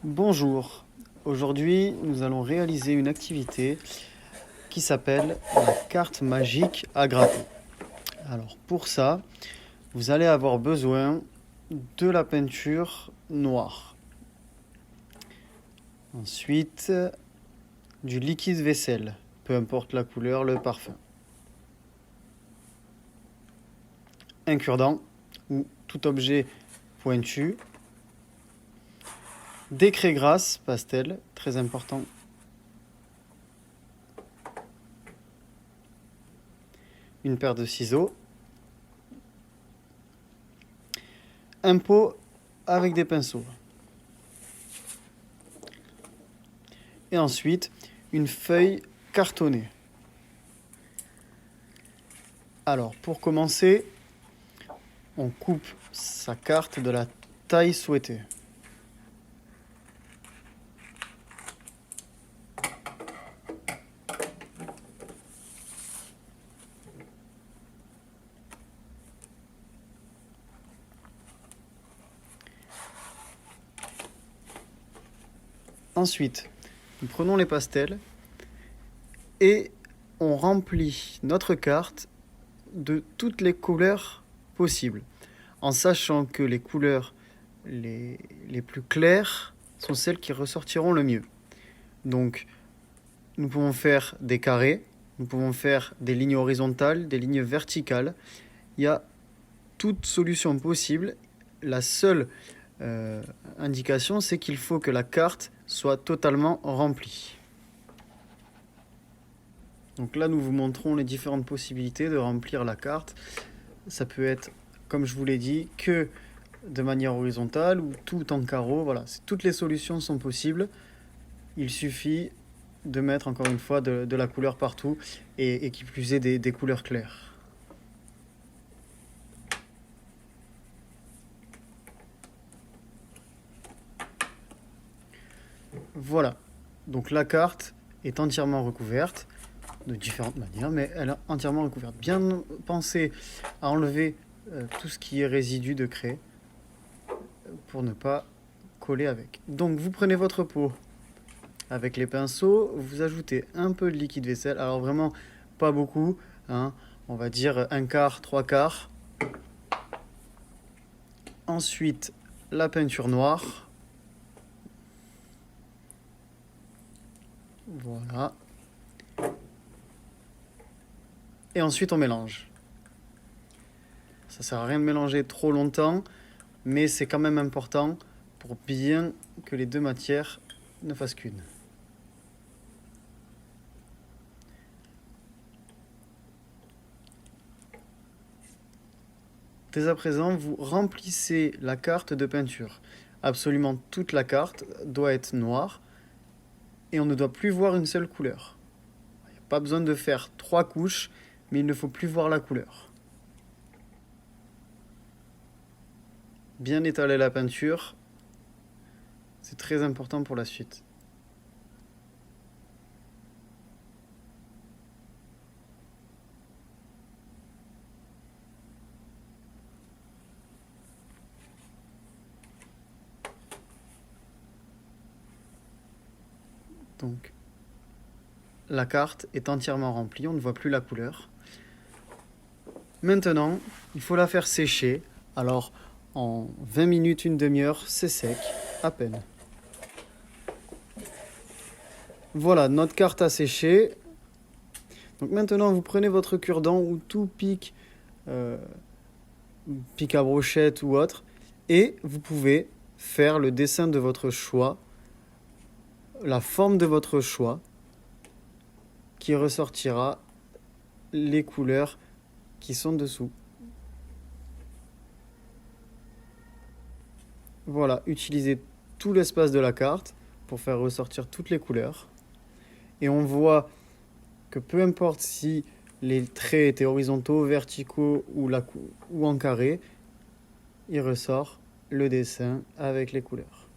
Bonjour, aujourd'hui nous allons réaliser une activité qui s'appelle la carte magique à gratter. Alors pour ça, vous allez avoir besoin de la peinture noire. Ensuite, du liquide vaisselle, peu importe la couleur, le parfum. Un cure-dent ou tout objet pointu. Des craies grasses pastel, très important. Une paire de ciseaux. Un pot avec des pinceaux. Et ensuite, une feuille cartonnée. Alors, pour commencer, on coupe sa carte de la taille souhaitée. Ensuite, nous prenons les pastels et on remplit notre carte de toutes les couleurs possibles, en sachant que les couleurs les plus claires sont celles qui ressortiront le mieux. Donc, nous pouvons faire des carrés, nous pouvons faire des lignes horizontales, des lignes verticales. Il y a toute solution possible. La seule indication, c'est qu'il faut que la carte soit totalement remplie. Donc là, nous vous montrons les différentes possibilités de remplir la carte. Ça peut être, comme je vous l'ai dit, que de manière horizontale ou tout en carreau. Voilà, toutes les solutions sont possibles. Il suffit de mettre encore une fois de la couleur partout et qui plus est des couleurs claires. Voilà, donc la carte est entièrement recouverte de différentes manières, mais elle est entièrement recouverte. Bien penser à enlever tout ce qui est résidu de craie pour ne pas coller avec. Donc vous prenez votre pot avec les pinceaux, vous ajoutez un peu de liquide vaisselle, alors vraiment pas beaucoup, hein, on va dire un quart, trois quarts. Ensuite, la peinture noire. Voilà. Et ensuite, on mélange. Ça sert à rien de mélanger trop longtemps, mais c'est quand même important pour bien que les deux matières ne fassent qu'une. Dès à présent, vous remplissez la carte de peinture. Absolument toute la carte doit être noire et on ne doit plus voir une seule couleur. Il n'y a pas besoin de faire 3 couches, mais il ne faut plus voir la couleur. Bien étaler la peinture, c'est très important pour la suite. Donc, la carte est entièrement remplie, on ne voit plus la couleur. Maintenant, il faut la faire sécher. Alors, en 20 minutes, une demi-heure, c'est sec, à peine. Voilà, notre carte a séché. Donc maintenant, vous prenez votre cure-dent ou tout pic, pic à brochette ou autre, et vous pouvez faire le dessin de votre choix, la forme de votre choix, qui ressortira les couleurs qui sont dessous. Voilà, utilisez tout l'espace de la carte pour faire ressortir toutes les couleurs. Et on voit que peu importe si les traits étaient horizontaux, verticaux ou en carré, il ressort le dessin avec les couleurs.